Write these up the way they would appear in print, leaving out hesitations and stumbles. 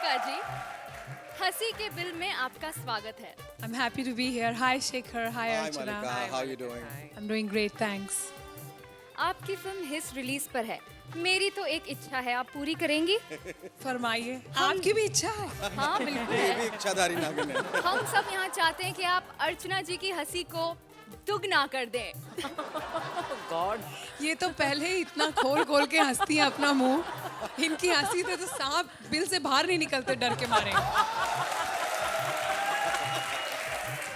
मल्लिका जी, हंसी के बिल में आपका स्वागत है। I'm happy to be here. Hi Shekhar. Hi Hi Archana. Malika, how are you doing? I'm doing great, thanks. आपकी फिल्म हिस रिलीज पर है। मेरी तो एक इच्छा है, आप पूरी करेंगी? फरमाइए। आपकी भी इच्छा है? हाँ बिल्कुल ये भी है। इच्छाधारी नागिन है। हम सब यहाँ चाहते हैं कि आप अर्चना जी की हंसी को दुगना कर दें। ये तो पहले ही इतना खोल के हंसती है अपना मुंह। इनकी हंसी से तो सांप बिल से बाहर नहीं निकलते डर के मारे।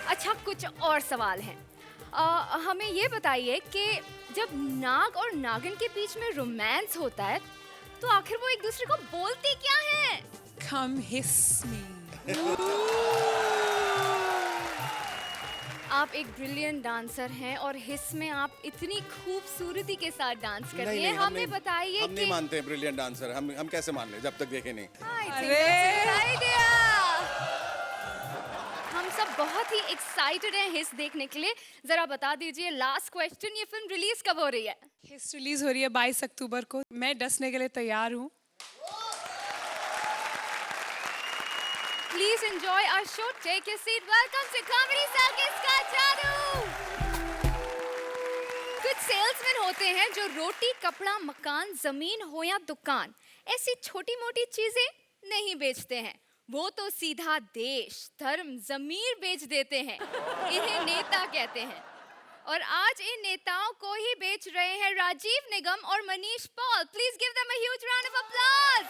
अच्छा, कुछ और सवाल हैं। हमें ये बताइए कि जब नाग और नागिन के बीच में रोमांस होता है तो आखिर वो एक दूसरे को बोलते क्या हैं? Come hiss me. आप एक ब्रिलियंट डांसर हैं और हिस में आप इतनी खूबसूरती के साथ डांस करती हैं। हमें बताइए हम नहीं मानते ब्रिलियंट डांसर। हम कैसे मान ले जब तक देखे नहीं। हम सब बहुत ही एक्साइटेड हैं हिस देखने के लिए। जरा बता दीजिए, लास्ट क्वेश्चन, ये फिल्म रिलीज कब हो रही है? हिस रिलीज हो रही है 22 अक्टूबर को। मैं डसने के लिए तैयार हूँ। Please enjoy our show. Take your seat. Welcome to Comedy Circus का जादू। कुछ सेल्समैन होते हैं जो रोटी, कपड़ा, मकान, जमीन हो या दुकान, ऐसी छोटी-मोटी चीजें नहीं बेचते हैं। वो तो सीधा देश, धर्म, जमीर बेच देते हैं। इन्हें नेता कहते हैं। और आज इन नेताओं को ही बेच रहे हैं राजीव निगम और Manish Paul. Please give them a huge round of applause.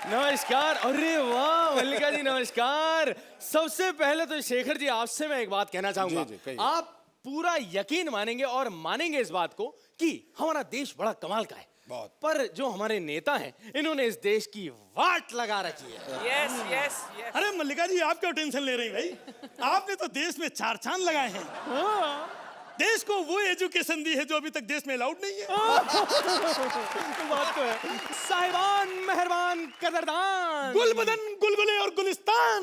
नमस्कार। अरे वाह मल्लिका जी, नमस्कार। सबसे पहले तो शेखर जी, आपसे मैं एक बात कहना चाहूंगा। जी, कहिए। आप पूरा यकीन मानेंगे और मानेंगे इस बात को कि हमारा देश बड़ा कमाल का है। बहुत। पर जो हमारे नेता हैं, इन्होंने इस देश की वाट लगा रखी है। Yes yes yes. अरे मल्लिका जी, आप क्यों टेंशन ले रही भाई? आपने तो देश में 4 चांद लगाए हैं। हाँ। देश को वो एजुकेशन दी है जो अभी तक देश में अलाउड नहीं है। बात तो है। साहिबान, मेहरबान, कदरदान, गुल बदन, गुलगुले और गुलिस्तान।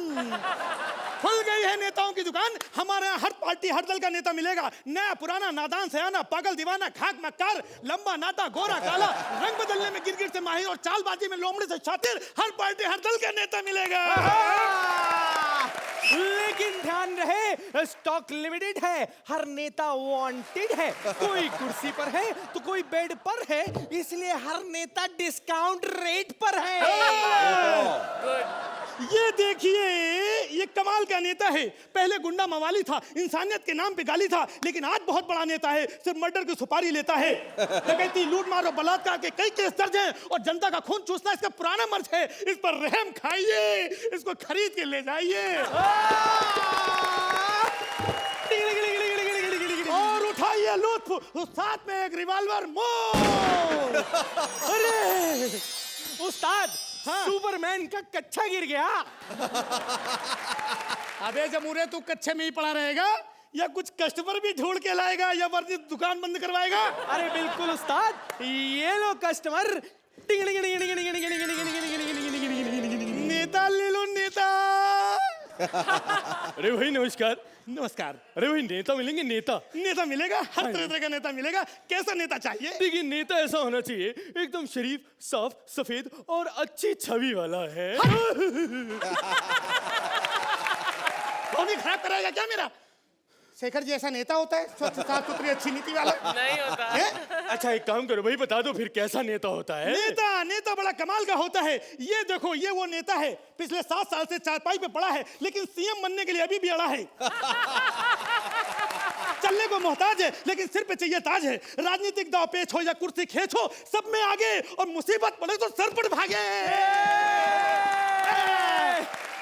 खुल गई है नेताओं की दुकान। हमारे यहाँ हर पार्टी, हर दल का नेता मिलेगा। नया, पुराना, नादान, सयाना, पागल, दीवाना, खाक, मक्कार, लंबा, नाता, गोरा, काला, रंग बदलने में गिरगिट से माहिर और चालबाजी में लोमड़ी से शातिर, हर पार्टी, हर दल का नेता मिलेगा। लेकिन ध्यान रहे, स्टॉक लिमिटेड है, हर नेता वांटेड है। कोई कुर्सी पर है तो कोई बेड पर है, इसलिए हर नेता डिस्काउंट रेट पर है। ये देखिए, ये कमाल का नेता है। पहले गुंडा मवाली था, इंसानियत के नाम पे गाली था, लेकिन आज बहुत बड़ा नेता है। सिर्फ मर्डर की सुपारी लेता है। डकैती, लूट मार और बलात्कार के कई केस दर्ज हैं और जनता का खून चूसना इसका पुराना मर्ज है। इस पर रहम खाइए, इसको खरीद के ले जाइए और उठाइए लुत्फ। साथ में एक रिवॉल्वर मोर। अरे उस्ताद, हाँ। सुपरमैन का कच्चा गिर गया। अबे जमूरे, तू कच्चे में ही पड़ा रहेगा या कुछ कस्टमर भी ढूंढ के लाएगा या वर्दी दुकान बंद करवाएगा? अरे बिल्कुल उस्ताद, ये लो कस्टमर। नेता ले लो, नेता। अरे भाई नमस्कार। नमस्कार। अरे भाई नेता मिलेंगे? नेता नेता मिलेगा, हर तरह का नेता मिलेगा। कैसा नेता चाहिए? देखिए, नेता ऐसा होना चाहिए एकदम शरीफ, साफ, सफेद और अच्छी छवि वाला है। कौन खराब कराएगा क्या मेरा? शेखर जी ऐसा नेता होता है, स्वच्छ, साफ सुथरी, अच्छी नीति वाला? नहीं होता है? अच्छा एक काम करो भाई, बता दो फिर कैसा नेता होता है? नेता बड़ा कमाल का होता है। ये देखो, ये वो नेता है, पिछले 7 साल से चारपाई पे पड़ा है, लेकिन सीएम बनने के लिए अभी भी अड़ा है। चलने को मोहताज है, लेकिन सिर पे चाहिए ताज है। राजनीतिक दाव पेच हो या कुर्सी खेच हो, सब में आगे, और मुसीबत पड़े तो सर पर भागे।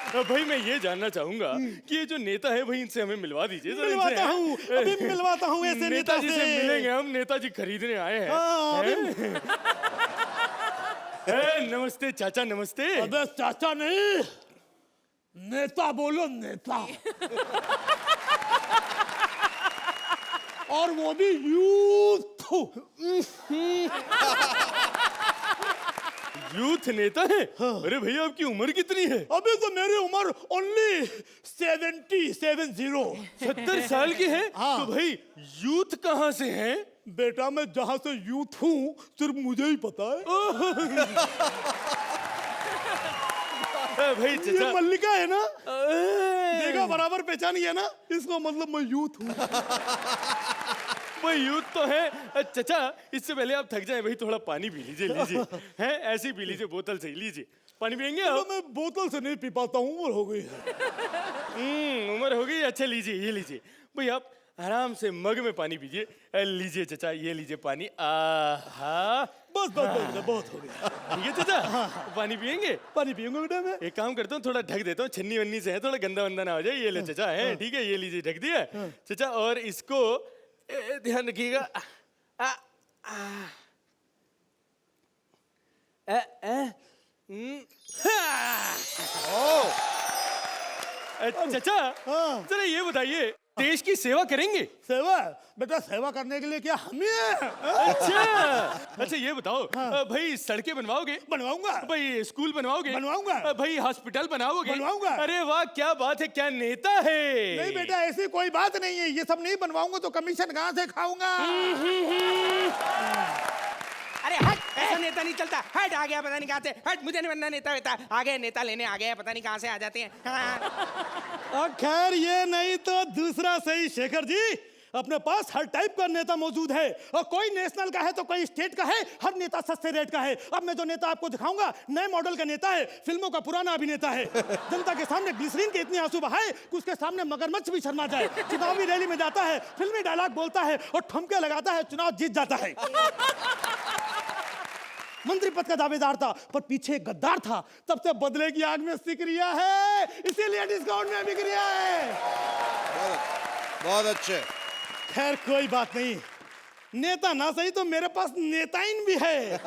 भाई मैं ये जानना चाहूंगा कि ये जो नेता है भाई, इनसे हमें मिलवा दीजिए। मिलवाता हूँ, अभी मिलवाता हूँ ऐसे नेताजी से मिलेंगे हम। नेताजी खरीदने आए हैं। नमस्ते चाचा, नमस्ते। अबे चाचा नहीं, नेता बोलो, नेता। और वो भी यूथ। यूथ नेता है? अरे भैया आपकी उम्र कितनी है? अभी तो मेरी उम्र ओनली 70 70 साल की है? हाँ। तो भाई यूथ कहाँ से हैं? बेटा मैं जहाँ से यूथ हूँ सिर्फ मुझे ही पता है। भाई ये चचा मल्लिका है ना, ए, देखा बराबर पहचानी है ना, इसका मतलब मैं यूथ हूँ। भाई यूथ तो है। चचा इससे पहले आप थक जाए भाई थोड़ा पानी पी लीजिए लीजिए। हैं ऐसे ही पी लीजिए, बोतल से ही लीजिए। पानी पियेंगे तो आप? मैं बोतल से नहीं पी पाता हूँ, उम्र हो गई है। उम्र हो गई। अच्छा लीजिए, ये लीजिए भाई, आप आराम से मग में पानी पीजिए। लीजिए चचा, ये लीजिए पानी। आहा, बस बस बस बहुत हो गया। ठीक है चचा, पानी पियेंगे? पानी पीऊंगा बेटा मैं। एक काम करता हूँ, थोड़ा ढक देता हूँ, छन्नी वन्नी से है, थोड़ा गंदा वंदा ना हो जाए। ये ले चचा है, ठीक है, ये लीजिए, ढक दिया चचा। और इसको ध्यान रखिएगा। चचा हाँ। जरा ये बताइए, देश की सेवा करेंगे? सेवा बेटा, सेवा करने के लिए क्या हम ही हैं? अच्छा अच्छा, ये बताओ भाई सड़कें बनवाओगे? बनवाऊंगा। भाई स्कूल बनवाओगे? बनवाऊंगा। भाई हॉस्पिटल बनाओगे? बनवाऊंगा। अरे वाह, क्या बात है, क्या नेता है। नहीं बेटा, ऐसी कोई बात नहीं है। ये सब नहीं बनवाऊंगा तो कमीशन कहाँ से खाऊंगा? अरे हट, ऐसा नेता नहीं चलता। हट, आ गया पता नहीं कहाँ से। हट, मुझे नहीं बनना नेता वेता। आ गए नेता लेने, आ गए पता नहीं कहाँ से आ जाते हैं। हाँ। और खैर ये नहीं तो दूसरा सही शेखर जी, अपने पास हर टाइप का नेता मौजूद है। और कोई नेशनल का है तो कोई स्टेट का है, हर नेता सस्ते रेट का है। अब मैं जो नेता आपको दिखाऊंगा नए मॉडल का नेता है, फिल्मों का पुराना अभिनेता है। जनता के सामने ग्लिसरीन के इतने आंसू बहाए कि उसके सामने मगरमच्छ भी शर्मा जाए। चुनावी रैली में जाता है, फिल्मी डायलॉग बोलता है और ठुमके लगाता है, चुनाव जीत जाता है। मंत्री पद का दावेदार था पर पीछे एक गद्दार था, तब से बदले की आग में सिक रिया है, इसीलिए डिस्काउंट में बिक रिया है। बहुत अच्छे। खैर कोई बात नहीं, नेता ना सही तो मेरे पास नेताइन भी है।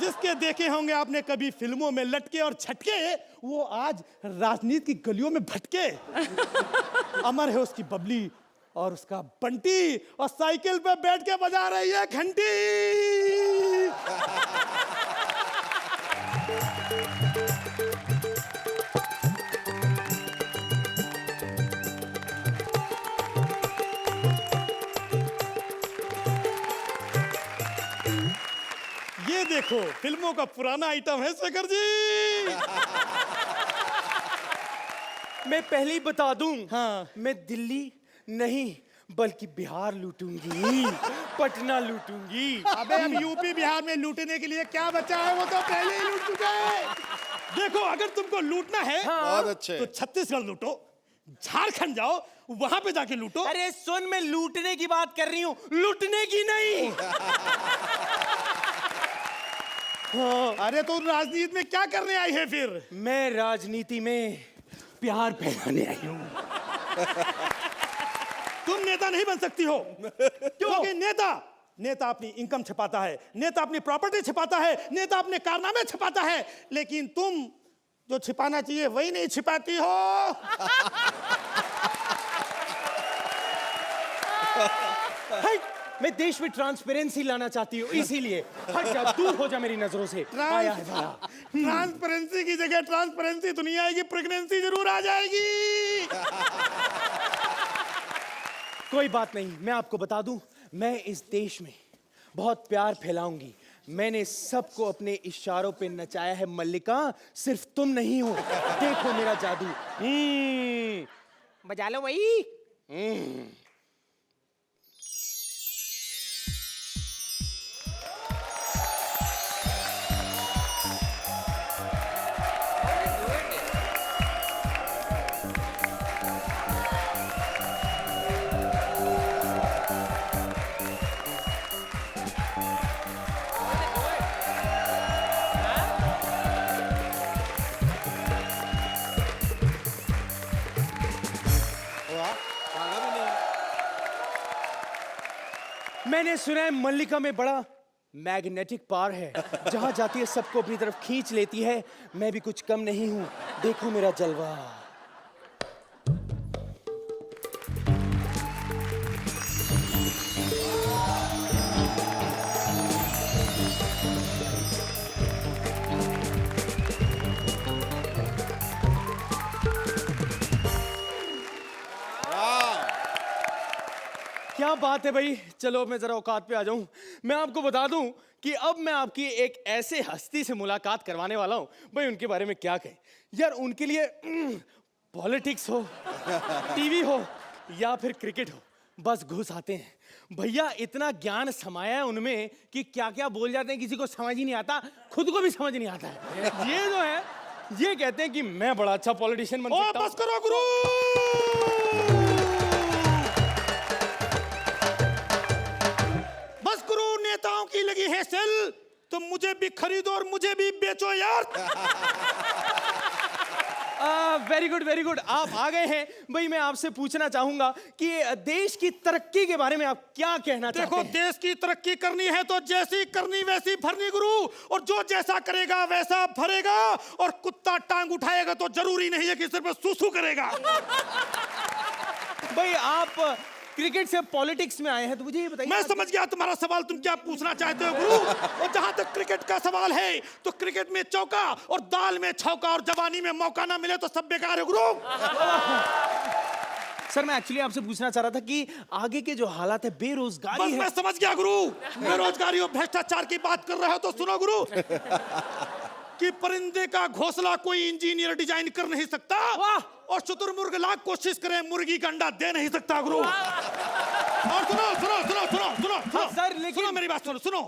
जिसके देखे होंगे आपने कभी फिल्मों में लटके और छटके, वो आज राजनीति की गलियों में भटके। अमर है उसकी बबली और उसका बंटी, और साइकिल पे बैठ के बजा रही है घंटी। ये देखो फिल्मों का पुराना आइटम है शेखर जी। मैं पहले ही बता दूं, हाँ। मैं दिल्ली नहीं बल्कि बिहार लूटूंगी, पटना लूटूंगी। अबे अब यूपी बिहार में लूटने के लिए क्या बचा है, वो तो पहले ही लूट चुका है। देखो अगर तुमको लूटना है बहुत अच्छे। तो छत्तीसगढ़ लूटो, झारखंड जाओ, वहां पे जाके लूटो। अरे सुन, मैं लूटने की बात कर रही हूँ, लूटने की नहीं। अरे तो राजनीति में क्या करने आई है फिर? मैं राजनीति में प्यार फैलाने आई हूँ। तुम नेता नहीं बन सकती हो। क्योंकि नेता अपनी इनकम छिपाता है, नेता अपनी प्रॉपर्टी छिपाता है, नेता अपने कारनामे छिपाता है, लेकिन तुम जो छिपाना चाहिए वही नहीं छिपाती हो। मैं देश में ट्रांसपेरेंसी लाना चाहती हूँ, इसीलिए हट जा, दूर हो जा मेरी नजरों से। आया है भला। ट्रांसपेरेंसी की जगह ट्रांसपेरेंसी दुनिया आएगी, प्रेगनेंसी जरूर आ जाएगी। कोई बात नहीं, मैं आपको बता दूं, मैं इस देश में बहुत प्यार फैलाऊंगी। मैंने सबको अपने इशारों पे नचाया है मल्लिका, सिर्फ तुम नहीं हो। देखो मेरा जादू। बजा लो वही। मैंने सुना है मल्लिका में बड़ा मैग्नेटिक पावर है, जहां जाती है सबको अपनी तरफ खींच लेती है। मैं भी कुछ कम नहीं हूं, देखो मेरा जलवा। क्या बात है भाई। चलो मैं जरा औकात पे आ जाऊं। मैं आपको बता दूं कि अब मैं आपकी एक ऐसे हस्ती से मुलाकात करवाने वाला हूं। भाई उनके बारे में क्या कहें यार। उनके लिए पॉलिटिक्स हो, टीवी हो या फिर क्रिकेट हो, बस घुस आते हैं। भैया इतना ज्ञान समाया है उनमें कि क्या क्या बोल जाते हैं किसी को समझ ही नहीं आता, खुद को भी समझ नहीं आता है। ये जो है ये कहते हैं कि मैं बड़ा अच्छा पॉलिटिशियन बन सकता हूं। बस करो गुरु। बस गुरु, नेताओं की लगी है सेल, तो मुझे भी खरीदो और मुझे भी बेचो यार। वेरी गुड वेरी गुड, आप आ गए हैं। भाई मैं आपसे पूछना चाहूंगा कि देश की तरक्की के बारे में आप क्या कहना चाहते देखो, हैं? देश की तरक्की करनी है तो जैसी करनी वैसी भरनी गुरु, और जो जैसा करेगा वैसा भरेगा। और कुत्ता टांग उठाएगा तो जरूरी नहीं है कि सिर्फ सूसू करेगा। भाई आप क्रिकेट से पॉलिटिक्स में आए हैं, तो मुझे ये बताइए। मैं समझ गया तुम्हारा सवाल, तुम क्या पूछना चाहते हो गुरु। और जहां तक क्रिकेट का सवाल है, तो क्रिकेट में चौका और दाल में छौका और जवानी में मौका ना मिले तो सब बेकार है गुरु। सर मैं एक्चुअली आपसे पूछना चाह रहा था कि आगे के जो हालात है, बेरोजगारी बस है। मैं समझ गया गुरु, बेरोजगारी और भ्रष्टाचार की बात कर रहे हो तो सुनो गुरु, कि परिंदे का घोंसला कोई इंजीनियर डिजाइन कर नहीं सकता, और शुतुरमुर्ग लाख कोशिश करे मुर्गी का अंडा दे नहीं सकता गुरु। और सुनो सुनो सुनो सुनो सुनो सुनो सर, लेकिन- सुनो मेरी बात सुनो सुनो।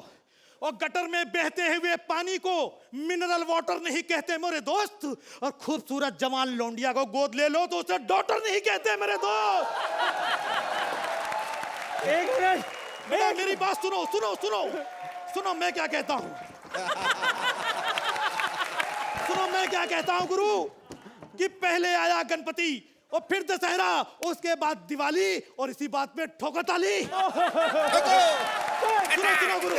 और गटर में बहते हुए पानी को मिनरल वाटर नहीं कहते मेरे दोस्त, और खूबसूरत जवान लौंडिया को गोद ले लो तो उसे डॉटर नहीं कहते मेरे दोस्त। एक मिनट, बेटा मेरी बात सुनो सुनो सुनो सुनो, मैं क्या कहता हूँ। सुनो मैं क्या कहता हूँ गुरु, कि पहले आया गणपति और फिर दशहरा, उसके बाद दिवाली, और इसी बात में ठोकर ताली। सुनो सुनो गुरु,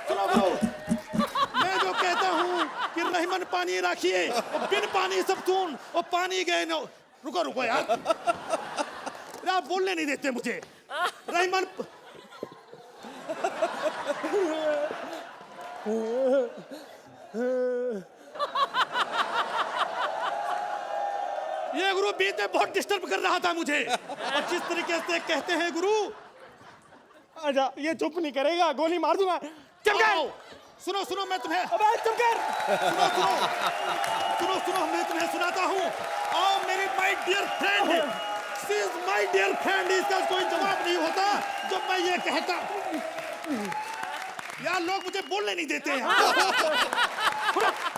सुनो गुरु, मैं जो कहता हूँ कि रहीमन पानी रखिए और बिन पानी सब सुन, और पानी गए न। रुको रुको यार, आप बोलने नहीं देते मुझे। रहीमन ये गुरु बीच में बहुत डिस्टर्ब कर रहा था मुझे। और जिस तरीके से कहते हैं गुरु, आजा, ये चुप नहीं करेगा, गोली मार दूंगा। आओ, सुनो सुनो मैं तुम्हें, अबे चुप कर। सुनो सुनो सुनो सुनो, मैं तुम्हें सुनाता हूँ। आओ मेरी my dear friend, she is my dear friend. इसका कोई जवाब नहीं होता जब मैं ये कहता। यार लोग मुझे बोलने नहीं देते हैं।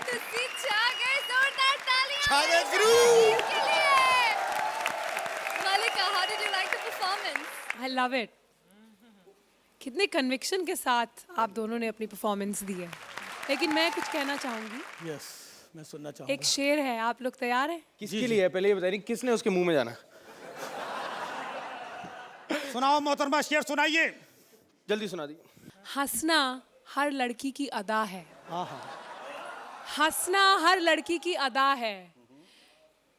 तुसी छा गए, जोरदार तालियां छा गए मेरे गुरु। शाहीर के लिए। Malika, how did you like the performance? I love it. कितने कन्विक्शन के साथ आप दोनों ने अपनी परफॉर्मेंस दी है। लेकिन मैं कुछ कहना चाहूंगी। यस, मैं सुनना चाहूंगा। एक शेर है, आप लोग तैयार हैं? किसके लिए है पहले ये बताइए, किसने उसके मुंह में जाना? सुनाओ मोहतरमा, शेर सुनाइए। जल्दी सुना दी। हंसना हर लड़की की अदा है। हंसना हर लड़की की अदा है।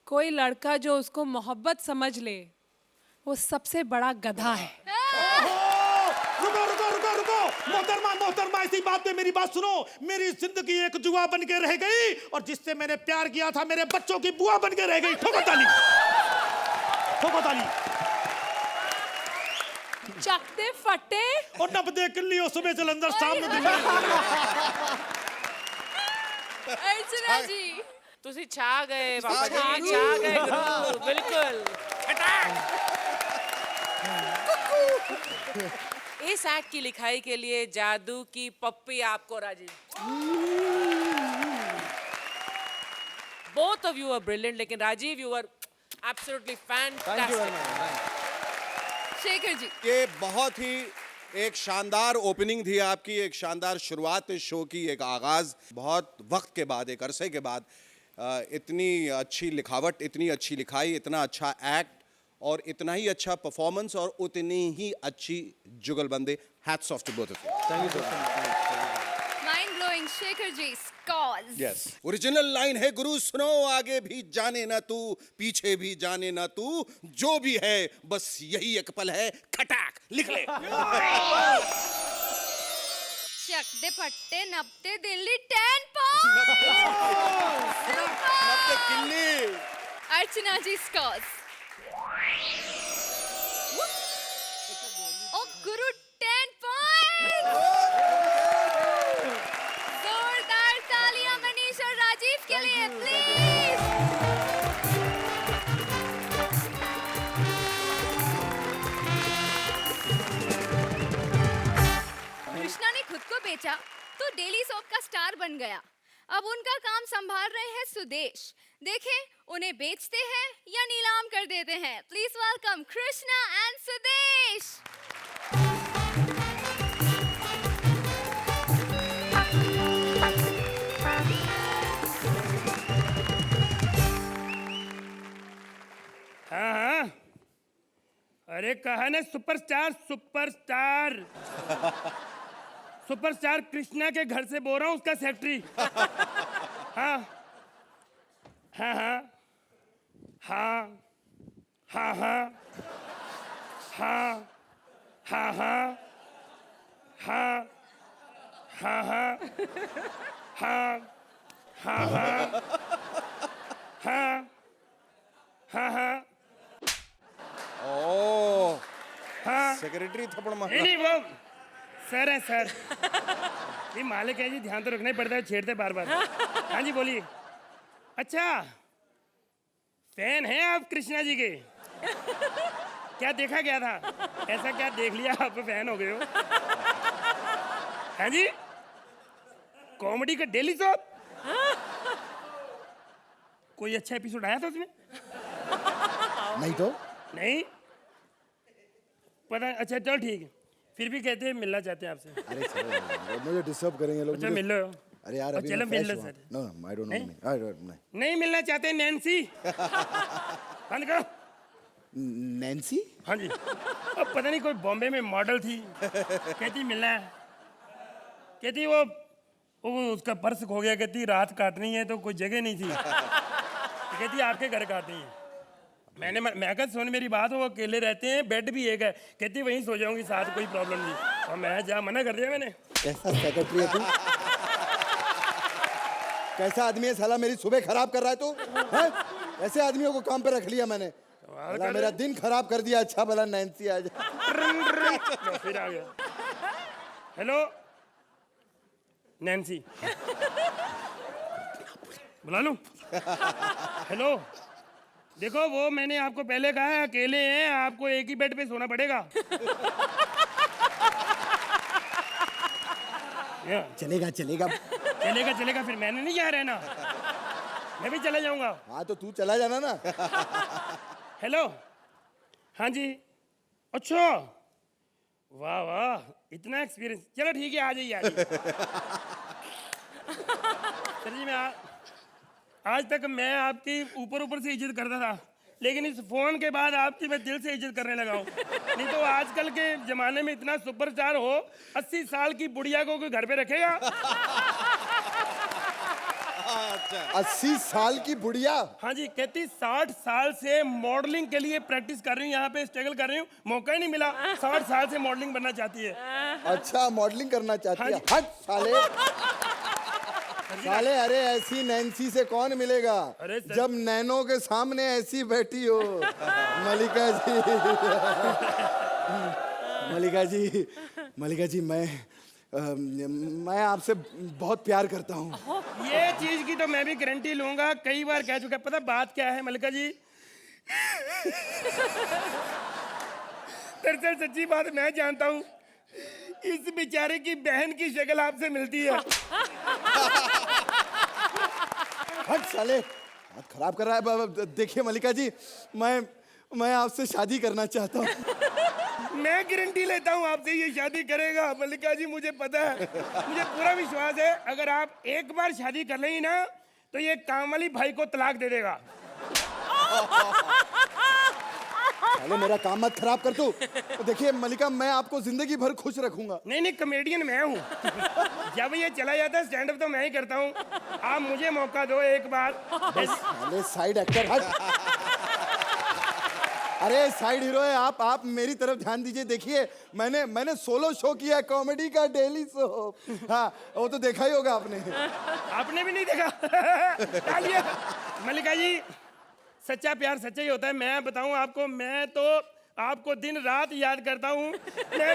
कोई लड़का जो उसको मोहब्बत समझ ले, वो सबसे बड़ा गधा है। रुको रुको रुको रुको, मोहतरमा मोहतरमा, इसी बात पे मेरी बात सुनो। मेरी जिंदगी एक जुआ बन के रह गई, और जिससे मैंने प्यार किया था मेरे बच्चों की बुआ बन के रह गई। ठोको ताली, ठोको ताली। चकते फटे और नब्बे किल्ली और सुबह जलंधर सामने दिल्ली। अर्चना जी, ਤੁਸੀਂ ਛਾ ਗਏ ਬਾਬਾ ਜੀ, ਛਾ ਗਏ ਗੁਰੂ, ਬਿਲਕੁਲ इस एक्ट की लिखाई के लिए जादू की पप्पी आपको राजी। Both of you are brilliant, लेकिन Rajiv you were absolutely fantastic. Shekhar ji, ये बहुत ही एक शानदार ओपनिंग थी आपकी, एक शानदार शुरुआत इस शो की, एक आगाज। बहुत वक्त के बाद, एक अरसे के बाद इतनी अच्छी लिखावट, इतनी अच्छी लिखाई, इतना अच्छा एक्ट और इतना ही अच्छा परफॉर्मेंस और उतनी ही अच्छी जुगलबंदी। Hats off to both of you. Thank you so mind blowing. Shekhar ji, scores. Yes, original line है गुरु, सुनो। आगे भी जाने ना तू, पीछे भी जाने ना तू, जो भी है बस यही एक पल है। खटाक लिख ले। चकदे पट्टे नपते दिल्ली 10 पॉइंट। किल्ली। अर्चना जी, स्कॉर्स। खुद को बेचा तो डेली सोप का स्टार बन गया। अब उनका काम संभाल रहे हैं सुदेश। देखें उन्हें बेचते हैं या नीलाम कर देते हैं। Please welcome Krishna and Sudesh. हाँ हाँ, अरे कहा ना सुपरस्टार सुपरस्टार सुपरस्टार कृष्णा के घर से बोल रहा हूँ, उसका सेक्रेटरी। हाँ हाँ हाँ हाँ हाँ हाँ हाँ हाँ हाँ हाँ हाँ हाँ हाँ हाँ हाँ हाँ हाँ ओ हाँ सेक्रेटरी थप्पड़ मार नहीं नहीं वो सर है सर। ये मालिक है जी, ध्यान तो रखना ही पड़ता है, छेड़ते बार बार। हाँ जी बोलिए। अच्छा फैन हैं आप कृष्णा जी के? क्या देखा गया था, ऐसा क्या देख लिया आप फैन हो गए हो? हाँ जी कॉमेडी का डेली शो, कोई अच्छा एपिसोड आया था उसमें? नहीं तो नहीं पता। अच्छा चलो ठीक है, फिर भी कहते हैं मिलना चाहते हैं आपसे। अरे सर मुझे डिस्टर्ब करेंगे लोग। अच्छा मिल लो। अरे यार अभी चलो मैं मिल fresh लो हुआ। Sir. No I don't know नहीं? I don't know. नहीं मिलना चाहते नैन्सी? बंद करो। नैन्सी? हाँ जी, अब पता नहीं कोई बॉम्बे में मॉडल थी, कहती मिलना है। कहती वो उसका पर्स खो गया, कहती रात काटनी है तो कोई जगह नहीं थी, कहती आपके घर काटनी है। मैं कहा सुन मेरी बात, वो अकेले रहते हैं, बेड भी एक है, कहती वहीं सो जाऊंगी साथ, कोई प्रॉब्लम नहीं। और मैं जा मना कर दिया मैंने। कैसा सेक्रेटरी है तू? कैसा आदमी है साला, मेरी सुबह खराब कर रहा है तू? हैं? ऐसे आदमियों को काम पे रख लिया मैंने, साला मेरा दिन खराब कर दिया। अच्छा भला नैन्सी आ जाए। फिर आ गया। हेलो नैन्सी, बुला लूं? हेलो देखो वो मैंने आपको पहले कहा है अकेले हैं, आपको एक ही बेड पे सोना पड़ेगा। चलेगा चलेगा। चलेगा चलेगा, फिर मैंने नहीं जा रहना, मैं भी चला जाऊंगा। हाँ तो तू चला जाना ना। हेलो हाँ जी, अच्छा वाह वाह इतना एक्सपीरियंस, चलो ठीक है आ जाइए आ जाइए। सर जी मैं आज तक मैं आपकी ऊपर ऊपर से इज्जत करता था, लेकिन इस फोन के बाद आपकी मैं दिल से इज्जत करने लगा हूँ। नहीं तो आजकल के जमाने में इतना सुपरस्टार हो, 80 साल की बुढ़िया को कोई घर पे रखेगा? 80 साल की बुढ़िया? हाँ जी, कहती 60 साल से मॉडलिंग के लिए प्रैक्टिस कर रही हूँ, यहाँ पे स्ट्रगल कर रही हूँ, मौका ही नहीं मिला। 60 साल से मॉडलिंग बनना चाहती है। अच्छा मॉडलिंग करना चाहती हाँ है? जी। हट साले साले। अरे ऐसी नैन्सी से कौन मिलेगा अरे सर- जब नैनो के सामने ऐसी बैठी हो। मलिका जी मलिका जी मैं आपसे बहुत प्यार करता हूँ। ये चीज की तो मैं भी गारंटी लूंगा, कई बार कह चुका। पता बात क्या है मलिका जी? दरअसल सच्ची बात मैं जानता हूँ, इस बेचारे की बहन की शक्ल आपसे मिलती है। हट साले, हाथ खराब कर रहा है। देखिए मलिका जी, मैं आपसे शादी करना चाहता हूँ। मैं गारंटी लेता हूँ आपसे ये शादी करेगा। मल्लिका जी मुझे पता है, मुझे पूरा विश्वास है, अगर आप एक बार शादी कर लेंगी ना तो ये काम वाली भाई को तलाक दे देगा। अरे मेरा काम मत खराब कर तू। देखिए मलिका, मैं आपको जिंदगी भर खुश रखूंगा। नहीं नहीं, कॉमेडियन मैं हूँ। जब ये चला जाता है स्टैंड अप तो मैं ही करता हूँ। आप मुझे मौका दो एक बार। अरे साइड एक्टर हट। अरे साइड हीरो है आप मेरी तरफ ध्यान दीजिए। देखिए मैंने सोलो शो किया है, कॉमेडी का डेली शो। हाँ वो तो देखा ही होगा आपने। आपने भी नहीं देखा? डालिए। मल्लिका जी, सच्चा प्यार सच्चा ही होता है। मैं बताऊं आपको, मैं तो आपको दिन रात याद करता हूँ। मैं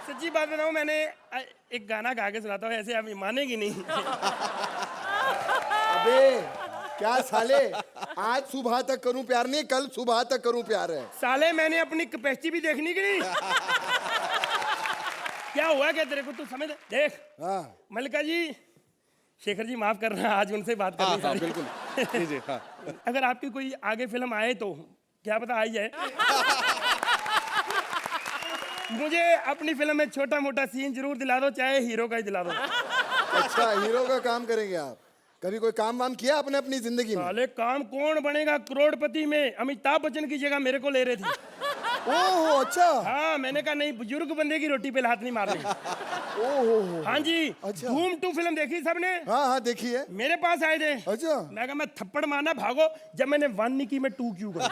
सच्ची बात बताऊं, मैंने एक गाना गा के सुनाता हूँ, ऐसे आप मानेगी नहीं। अबे क्या साले, आज सुबह तक करूं प्यार नहीं, कल सुबह तक करूं प्यार है। साले मैंने अपनी कैपेसिटी भी देखनी कि नहीं, क्या हुआ क्या तेरे को, तू समझ देख। हाँ मल्लिका जी, शेखर जी माफ करना, आज उनसे बात करनी हाँ सारी। बिल्कुल जी हाँ। अगर आपकी कोई आगे फिल्म आए तो क्या पता आई जाए। मुझे अपनी फिल्म में छोटा मोटा सीन जरूर दिला दो, चाहे हीरो का ही दिला दो। अच्छा, हीरो का काम करेंगे आप? कभी कोई काम वाम किया आपने अपनी जिंदगी में? साले काम कौन बनेगा करोड़पति में, अमिताभ बच्चन की जगह मेरे को ले रहे थे। ओहो अच्छा। हाँ, मैंने कहा नहीं, बुजुर्ग बंदे की रोटी पे हाथ नहीं मारनी। ओहो हाँ जी। अच्छा। धूम 2 फिल्म देखी सबने? हाँ हाँ देखी है। मेरे पास आए थे। अच्छा। मैं कहा मैं थप्पड़ मारना भागो, जब मैंने 1 नहीं की मैं 2 क्यों करूं?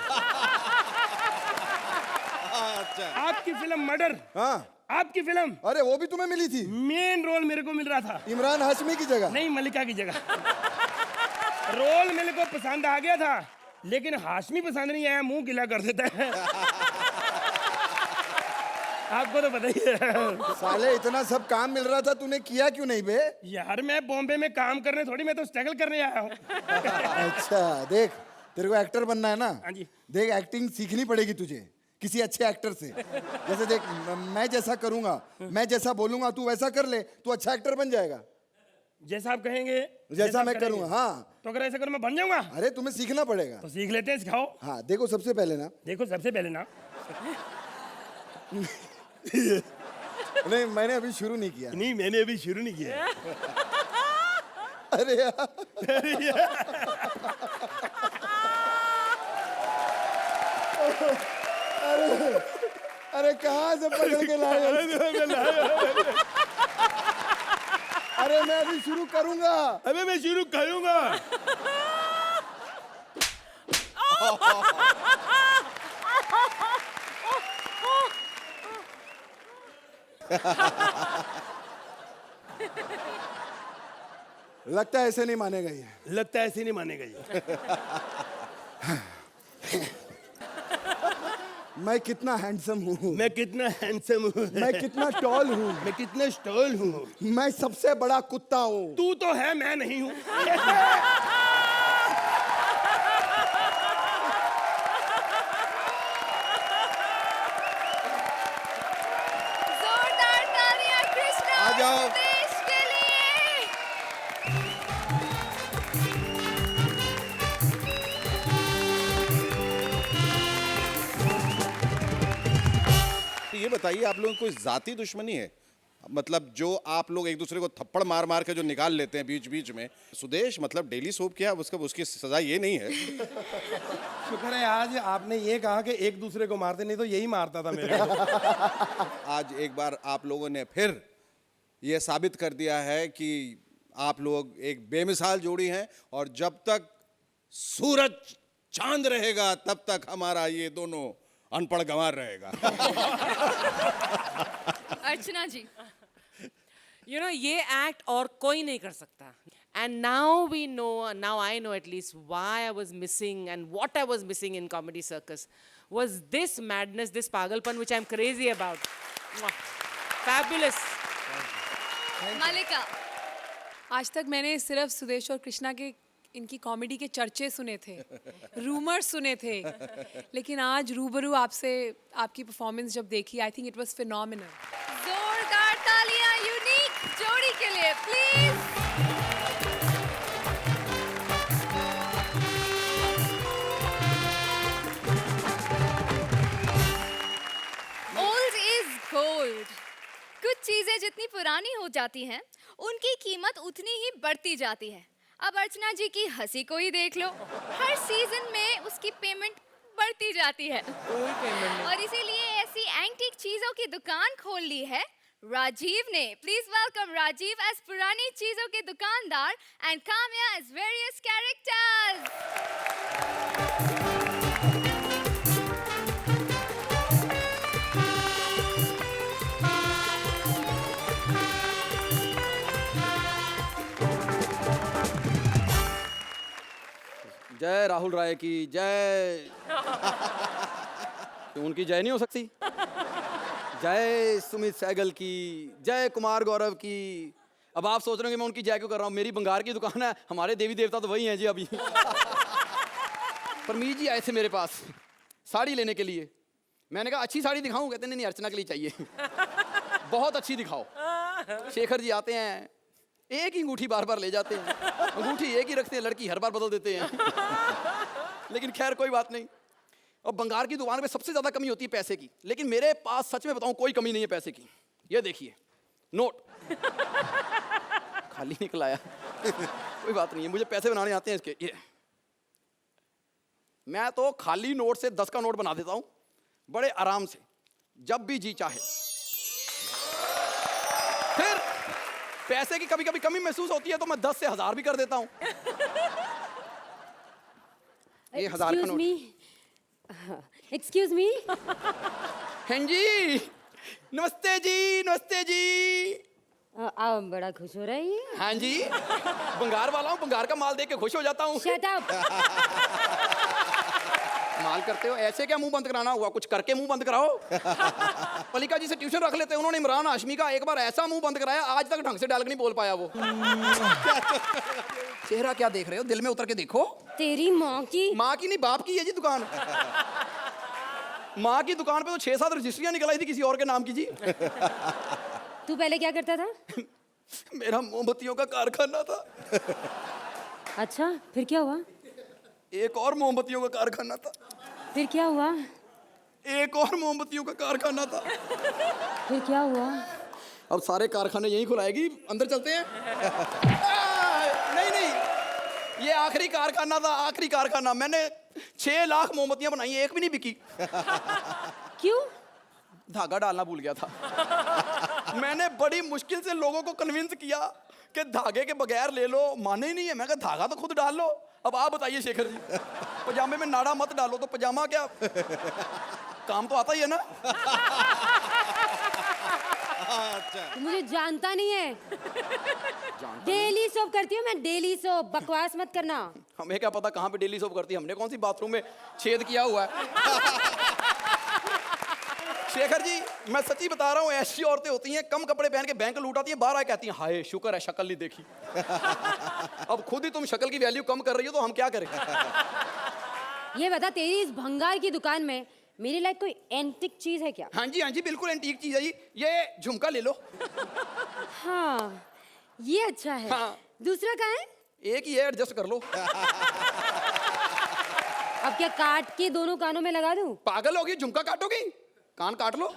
आपकी फिल्म मर्डर, हाँ आपकी फिल्म, अरे वो भी तुम्हें मिली थी? मेन रोल मेरे को मिल रहा था। इमरान हाशमी की जगह? नहीं, मल्लिका की जगह। रोल मेरे को पसंद आ गया था, लेकिन हाशमी पसंद नहीं आया, मुंह गिला कर देता है। आपको तो पता ही है। साले इतना सब काम मिल रहा था, तूने किया क्यों नहीं बे? यार मैं बॉम्बे में काम करने थोड़ी, मैं तो स्ट्रगल करने आया हूँ। अच्छा देख, तेरे को एक्टर बनना है ना? हाँ जी। देख, एक्टिंग सीखनी पड़ेगी तुझे किसी अच्छे एक्टर से। जैसे देख, मैं जैसा करूंगा, मैं जैसा बोलूंगा, तू वैसा कर ले, तू अच्छा एक्टर बन जाएगा। जैसा आप कहेंगे, जैसा मैं आप करूंगा। करेंगे। हाँ तो अगर ऐसा करूँ मैं बन जाऊंगा? अरे तुम्हें सीखना पड़ेगा। तो सीख लेते हैं, सिखाओ। हाँ देखो, सबसे पहले ना, देखो सबसे पहले ना, नहीं मैंने अभी शुरू नहीं किया। नहीं मैंने अभी शुरू नहीं किया। अरे यार, अरे कहाँ से पकड़ के लाए? अरे मैं अभी शुरू करूंगा। अबे मैं शुरू करूंगा। लगता है ऐसे नहीं मानेगा ये। लगता है ऐसे नहीं मानेगा ये। मैं कितना हैंडसम हूँ, मैं कितना हैंडसम हूँ, मैं कितना टॉल हूँ, मैं कितना स्टॉल हूँ। मैं सबसे बड़ा कुत्ता हूँ। तू तो है, मैं नहीं हूँ। जोरदार तालियां कृष्णा आ जाओ। देश के लिए। तो ये बताइए, आप लोगों की कोई जाती दुश्मनी है? मतलब जो आप लोग एक दूसरे को थप्पड़ मार मार के जो निकाल लेते हैं बीच बीच में, सुदेश मतलब डेली सोप किया, उसका उसकी सजा ये नहीं है। शुक्र है आज आपने ये कहा कि एक दूसरे को मारते, नहीं तो यही मारता था मेरे को। आज एक बार आप लोगों ने फिर ये साबित कर दिया है कि आप लोग एक बेमिसाल जोड़ी हैं, और जब तक सूरज चांद रहेगा तब तक हमारा ये दोनों अनपढ़ गंवार रहेगा। अर्चना जी, यू नो ये एक्ट और कोई नहीं कर सकता. And now we know, now I know at least why I was missing and what I was missing in Comedy Circus was this madness, this pagalpan which I'm crazy about. Mwah. Fabulous. मालिका, आज तक मैंने सिर्फ सुदेश और कृष्णा के इनकी comedy के चर्चे सुने थे, रूमर सुने थे, लेकिन आज रूबरू आपसे आपकी परफॉर्मेंस जब देखी, आई थिंक इट वाज फिनोमिनल. जोरदार तालियां यूनिक जोड़ी के लिए प्लीज. Old is gold. कुछ चीजें जितनी पुरानी हो जाती हैं, उनकी कीमत उतनी ही बढ़ती जाती है. अब अर्चना जी की हंसी को ही देख लो, हर सीजन में उसकी पेमेंट बढ़ती जाती है, और इसीलिए ऐसी एंटीक चीजों की दुकान खोल ली है राजीव ने. प्लीज वेलकम राजीव एज पुरानी चीजों के दुकानदार and Kamya as various characters. Jai Rahul राय की जय. तो उनकी जय नहीं हो सकती? जय सुमित सहगल की, जय कुमार गौरव की. अब आप सोच रहे हो कि मैं उनकी जय क्यों कर रहा हूँ? मेरी बंगार की दुकान है, हमारे देवी देवता तो वही हैं जी अभी. परमीत जी आए थे मेरे पास साड़ी लेने के लिए. मैंने कहा अच्छी साड़ी दिखाऊं? कहते नहीं नहीं, अर्चना के लिए चाहिए. बहुत अच्छी दिखाओ। शेखर जी आते हैं, एक ही अंगूठी बार बार ले जाते हैं, अंगूठी एक ही रखते हैं, लड़की हर बार बदल देते हैं। लेकिन खैर कोई बात नहीं। और बंगार की दुकान पे सबसे ज्यादा कमी होती है पैसे की, लेकिन मेरे पास सच में बताऊं कोई कमी नहीं है पैसे की। ये देखिए नोट खाली निकल आया। कोई बात नहीं है, मुझे पैसे बनाने आते हैं इसके। ये मैं तो खाली नोट से 10 का नोट बना देता हूं बड़े आराम से, जब भी जी चाहे। फिर पैसे की कभी कभी कमी महसूस होती है तो मैं 10 से 1000 भी कर देता हूं। ये 1000 का नोट। Excuse me. हाँ जी, नमस्ते जी, नमस्ते जी। आप बड़ा खुश हो रही है। हाँ जी, बंगार वाला हूँ, बंगार का माल देख के खुश हो जाता हूँ। Shut up. माल करते हो, ऐसे क्या मुंह बंद कराना हुआ, कुछ करके मुंह बंद कराओ। मलिका जी से ट्यूशन रख लेते, उन्होंने इमरान हाशमी का एक बार ऐसा मुंह बंद कराया, आज तक ढंग से डाल के नहीं बोल पाया वो। चेहरा क्या देख रहे हो, दिल में उतर के देखो। तेरी माँ की। माँ की नहीं, बाप की है जी दुकान। माँ की दुकान पे तो 6-7 रजिस्ट्रियां निकल आई थी किसी और के नाम की जी। तू पहले क्या करता था? मेरा मोमबत्तियों का कारखाना था। अच्छा, फिर क्या हुआ? एक और मोमबत्तियों का कारखाना था। फिर क्या हुआ? एक और मोमबत्तियों का कारखाना था। फिर क्या हुआ? अब सारे कारखाने यहीं खुलाएगी, अंदर चलते हैं। नहीं नहीं, ये आखिरी कारखाना था, आखिरी कारखाना। मैंने 6 लाख मोमबत्तियां बनाई, एक भी नहीं बिकी। क्यों? धागा डालना भूल गया था। मैंने बड़ी मुश्किल से लोगों को कन्विंस किया कि धागे के बगैर ले लो, माने ही नहीं है। मैं कहा धागा तो खुद डाल लो। अब आप बताइए शेखर जी, पजामे में नाड़ा मत डालो तो पजामा क्या काम तो आता ही है ना। तू मुझे जानता नहीं है। डेली सोप करती हूँ मैं, डेली सोप। बकवास मत करना। हमें क्या पता कहाँ पे डेली सोप करती है, हमने कौन सी बाथरूम में छेद किया हुआ है। शेखर जी मैं सच्ची बता रहा हूँ, ऐसी औरतें होती हैं कम कपड़े पहन के बैंक लूटाती हैं, बाहर आए कहती हैं हाय शुक्र है शक्ल नहीं देखी। अब खुद ही तुम शक्ल की वैल्यू कम कर रही हो तो हम क्या करें। ये बता, तेरी इस भंगार की दुकान में मेरे लायक कोई एंटिक चीज है क्या? हाँ जी बिल्कुल एंटीक चीज है जी। ये झुमका ले लो। हाँ, ये अच्छा है। हाँ। दूसरा कहाँ है? एक ही है, एडजस्ट कर लो। अब क्या काट के दोनों कानों में लगा दूं? पागल होगी, झुमका काटोगी, कान काट लो।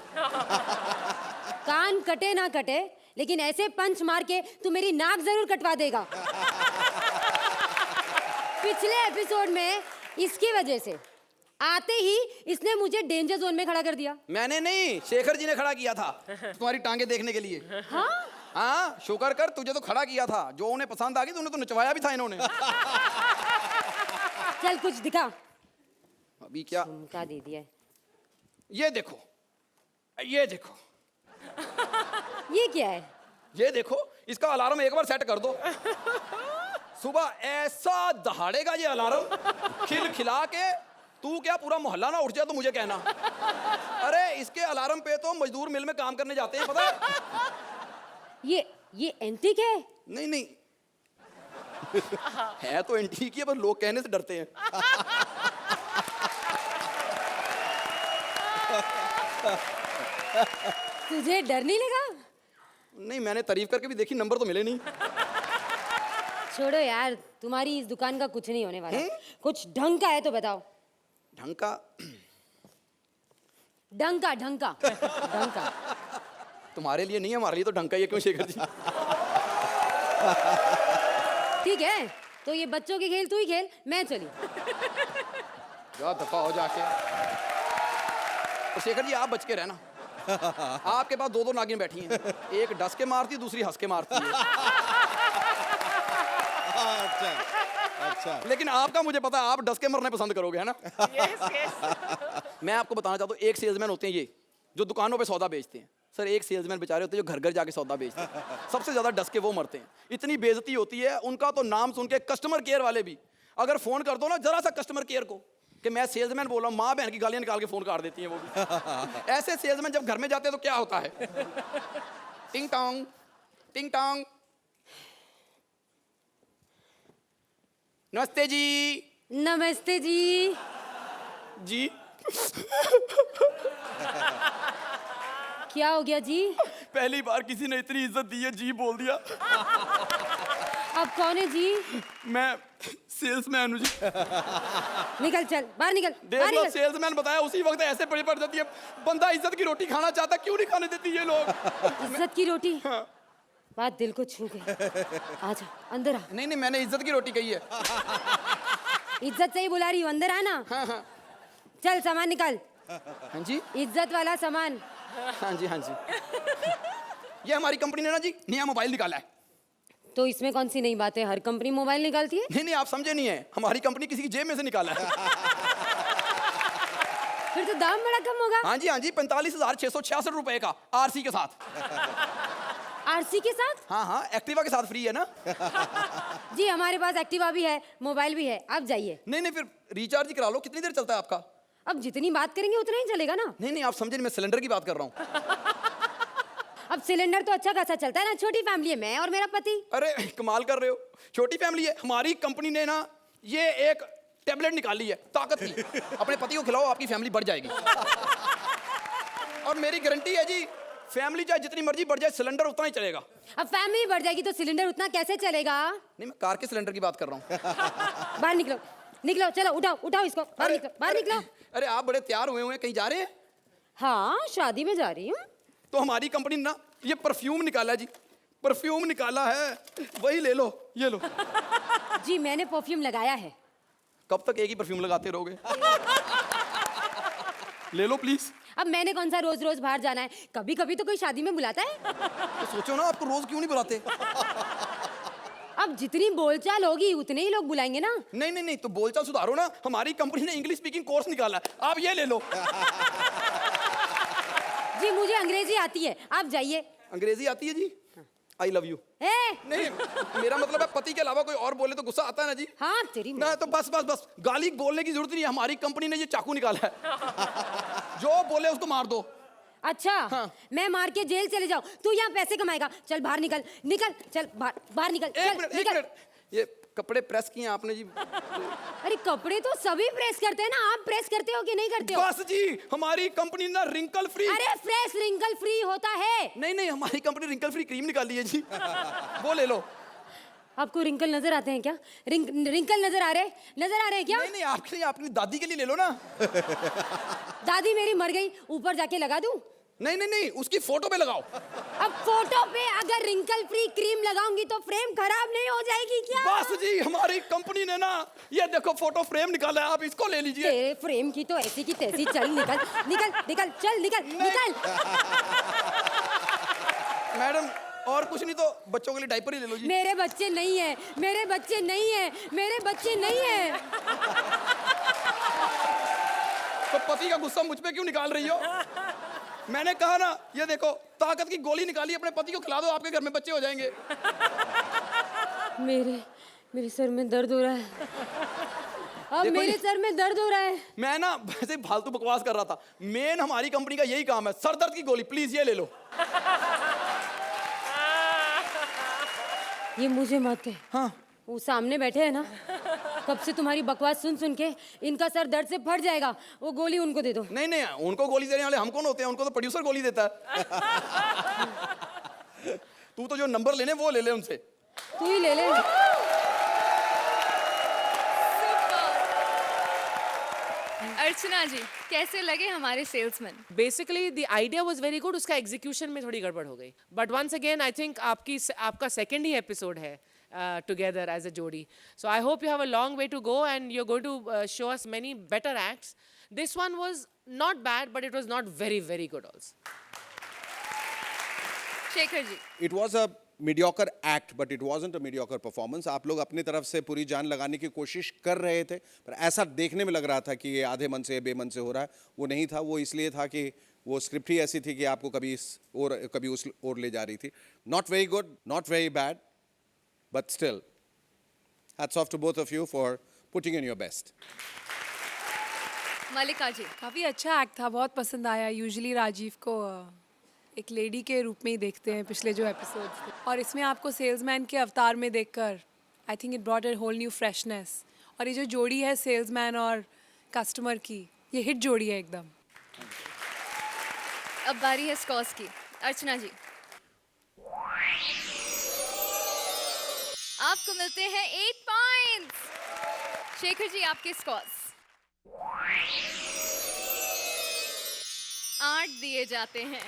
कान कटे ना कटे, लेकिन ऐसे पंच मार के तू मेरी नाक जरूर कटवा देगा। पिछले एपिसोड में इसकी वजह से आते ही इसने मुझे डेंजर जोन में खड़ा कर दिया। मैंने नहीं, शेखर जी ने खड़ा किया था तुम्हारी टांगे देखने के लिए। हाँ शुक्र कर, तुझे तो खड़ा किया था, जो उन्हें पसंद आ गई तो उन्हें तो नचवाया भी था इन्होंने। चल कुछ दिखा। अभी क्या झुमका दे दिया। ये देखो, ये देखो, ये क्या है? ये देखो, इसका अलार्म एक बार सेट कर दो, सुबह ऐसा दहाड़ेगा ये अलार्म खिल खिला के, तू क्या पूरा मोहल्ला ना उठ जाए तो मुझे कहना। अरे इसके अलार्म पे तो मजदूर मिल में काम करने जाते हैं, पता है? ये एंटीक है? नहीं नहीं है तो एंटीक ही है, पर लोग कहने से डरते हैं। तुझे डर नहीं लगा? नहीं, मैंने तारीफ करके भी देखी, नंबर तो मिले नहीं। छोड़ो यार, तुम्हारी इस दुकान का कुछ नहीं होने वाला। कुछ ढंग का है तो बताओ। ढंग का? ढंग का। तुम्हारे लिए नहीं है, हमारे लिए तो ढंग का ही है। क्यों शेखर जी? ठीक है, तो ये बच्चों के खेल तू ही खेल, मैं चली। जा दफा हो जाके। तो शेखर जी आप बच के रहना। आपके पास 2 नागिन बैठी हैं, एक डस के मारती है, दूसरी हंस के मारती है। अच्छा। लेकिन आपका मुझे पता है, आप डस के मरने पसंद करोगे, है ना? मैं आपको बताना चाहता हूँ, एक सेल्समैन होते हैं ये जो दुकानों पे सौदा बेचते हैं। सर एक सेल्समैन बेचारे होते हैं जो घर घर जाके सौदा बेचते हैं, सबसे ज्यादा डस के वो मरते हैं। इतनी बेइज्जती होती है उनका, तो नाम सुन के कस्टमर केयर वाले भी अगर फोन कर दो ना जरा सा कस्टमर केयर को कि मैं सेल्समैन बोल रहा हूँ, माँ बहन की गालियां निकाल के फोन काट देती हैं वो भी। ऐसे सेल्समैन जब घर में जाते हैं तो क्या होता है? टिंग टोंग टिंग टोंग। नमस्ते जी। नमस्ते जी। जी क्या हो गया जी? पहली बार किसी ने इतनी इज्जत दी है, जी बोल दिया। अब कौन है जी? मैं सेल्समैन हूँ जी। निकल चल बाहर निकल देख बाहर लो, निकल। सेल्समैन बताया उसी वक्त ऐसे बड़ी पड़ जाती है। बंदा इज्जत की रोटी खाना चाहता, क्यों नहीं खाने देती ये लोग? इज्जत की रोटी, बात दिल को छू गई। आजा अंदर आ। नहीं नहीं, मैंने इज्जत की रोटी कही है। इज्जत से ही बुला रही हूँ, अंदर आ ना। हाँ हाँ चल सामान निकाल, हाँ जी, इज्जत वाला सामान। हाँ जी, हाँ जी। ये हमारी कंपनी ने ना जी नया मोबाइल निकाला है। तो इसमें कौन सी नई बात है? हर कंपनी मोबाइल निकालती है। नहीं नहीं, आप समझे नहीं है, हमारी कंपनी किसी की जेब में से निकाला है। फिर तो दाम बड़ा कम होगा। हाँ जी, 45,666 रुपए का आरसी के साथ। आरसी के साथ? हाँ हाँ, एक्टिवा के साथ फ्री है ना। जी हमारे पास एक्टिवा भी है, मोबाइल भी है, आप जाइए। नहीं नहीं, फिर रिचार्ज ही करा लो। कितनी देर चलता है आपका? अब जितनी बात करेंगे उतना ही चलेगा ना। नहीं नहीं, आप समझे नहीं, मैं सिलेंडर की बात कर रहा हूँ। अब सिलेंडर तो अच्छा खासा चलता है ना, छोटी फैमिली है, मैं और मेरा पति। अरे कमाल कर रहे हो, छोटी फैमिली है। हमारी कंपनी ने ना ये एक टेबलेट निकाली है ताकत की, अपने पति को खिलाओ, आपकी फैमिली बढ़ जाएगी। और मेरी गारंटी है जी, फैमिली चाहे जितनी मर्जी बढ़ जाए, सिलेंडर उतना ही चलेगा। अब फैमिली बढ़ जाएगी तो सिलेंडर उतना कैसे चलेगा? नहीं, मैं कार के सिलेंडर की बात कर रहा हूँ। बाहर निकलो, निकलो, चलो उठाओ उठाओ इसको, बाहर निकलो, बाहर निकलो। अरे आप बड़े तैयार हुए हैं, कहीं जा रहे हैं? हाँ शादी में जा रही हूँ। तो हमारी कंपनी ने ना ये परफ्यूम निकाला है जी, परफ्यूम निकाला है, वही ले लो, ये लो। जी मैंने परफ्यूम लगाया है। कब तक एक ही परफ्यूम लगाते रहोगे? ले लो प्लीज। अब मैंने कौन सा रोज रोज बाहर जाना है? कभी कभी तो कोई शादी में बुलाता है। तो सोचो ना, आपको रोज क्यों नहीं बुलाते? अब जितनी बोलचाल होगी उतने ही लोग बुलाएंगे ना। नहीं नहीं नहीं, तो बोलचाल सुधारो ना। हमारी कंपनी ने इंग्लिश स्पीकिंग कोर्स निकाला है, आप ये ले लो। जी मुझे अंग्रेजी आती है, आप जाइए। अंग्रेजी आती है जी? I love you. नहीं, मेरा मतलब है पति के अलावा कोई और बोले तो गुस्सा आता है ना जी। हाँ तेरी ना, तो बस बस बस, गाली बोलने की जरूरत नहीं है। हमारी कंपनी ने ये चाकू निकाला है, जो बोले उसको मार दो। अच्छा हाँ। मैं मार के जेल चले जाऊं, तू यहाँ पैसे कमाएगा। चल बाहर निकल, निकल, चल बाहर, बाहर निकल, एक चल, मिनट, एक निकल। मिनट, ये कपड़े प्रेस किए आपने जी? अरे कपड़े तो सभी प्रेस करते हैं ना, आप प्रेस करते हो कि नहीं करते हो? बस जी, हमारी कंपनी ना रिंकल फ्री। अरे फ्रेश रिंकल फ्री होता है। नहीं नहीं, हमारी कंपनी रिंकल फ्री क्रीम निकाली है जी, वो ले लो। आपको रिंकल नजर आते हैं क्या? रिंकल नजर आ रहे हैं क्या? नहीं नहीं, आपके लिए, आपकी दादी के लिए ले लो ना। दादी मेरी मर गई, ऊपर जाके लगा दूं? नहीं नहीं नहीं, उसकी फोटो पे लगाओ। अब फोटो पे अगर रिंकल फ्री क्रीम लगाऊंगी तो फ्रेम खराब नहीं हो जाएगी क्या? बस जी, हमारी कंपनी ने ना ये देखो फोटो फ्रेम निकाला है, आप इसको ले लीजिए। तेरे फ्रेम की तो ऐसी की तैसी। चल निकल, निकल, निकल, चल निकल, निकल। मैडम, और कुछ नहीं तो बच्चों के लिए डायपर ही ले लो जी। मेरे बच्चे नहीं है, मेरे बच्चे नहीं है, मेरे बच्चे नहीं है। तो पति का गुस्सा मुझ पे क्यों निकाल रही हो? मैंने कहा ना, ये देखो ताकत की गोली निकाली, अपने पति को खिला दो, आपके घर में बच्चे हो जाएंगे। मेरे सर में दर्द हो रहा है। अब मेरे सर में दर्द हो रहा है। मैं ना वैसे फालतू बकवास कर रहा था। मेन हमारी कंपनी का यही काम है, सर दर्द की गोली, प्लीज ये ले लो। ये मुझे मत है। हाँ, वो सामने बैठे हैं ना, कब से तुम्हारी बकवास सुन सुन के इनका सर दर्द से फट जाएगा। वो गोली उनको दे दो। नहीं नहीं, उनको गोली देने वाले हम कौन होते हैं? उनको तो प्रोड्यूसर गोली देता है। तू तो जो नंबर लेने वो ले ले उनसे। तू ही ले ले। अर्चना जी, कैसे लगे हमारे salesman? Basically the idea was very good, उसका एग्जीक्यूशन में थोड़ी गड़बड़ हो गई। But once again I think आपका सेकंड ही एपिसोड है टुगेदर एज अ जोड़ी, so I hope you have a long way to go and you are going to show us many better acts. This one was not bad, but it was not very, very good also. Shekhar ji, it was a mediocre act but it wasn't a mediocre performance. आप लोग अपनी तरफ से पूरी जान लगाने की कोशिश कर रहे थे, पर ऐसा देखने में लग रहा था कि ये आधे मन से बेमन से हो रहा है. वो नहीं था. वो इसलिए था कि वो स्क्रिप्ट ही ऐसी थी कि आपको कभी इस और कभी उस ओर ले जा रही थी. Not very good, not very bad, but still hats off to both of you for putting in your best. Mallika ji, काफ़ी अच्छा एक्ट था, बहुत पसंद आया. यूजुअली राजीव को एक लेडी के रूप में ही देखते हैं पिछले जो एपिसोड्स थे, और इसमें आपको सेल्समैन के अवतार में देखकर I think it brought a whole new freshness. और ये जो जोड़ी है सेल्समैन और कस्टमर की, ये हिट जोड़ी है एकदम. अब बारी है स्कॉर्स की. अर्चना जी, आपको मिलते हैं 8 पॉइंट्स। शेखर जी आपके स्कोर्स 8 दिए जाते हैं।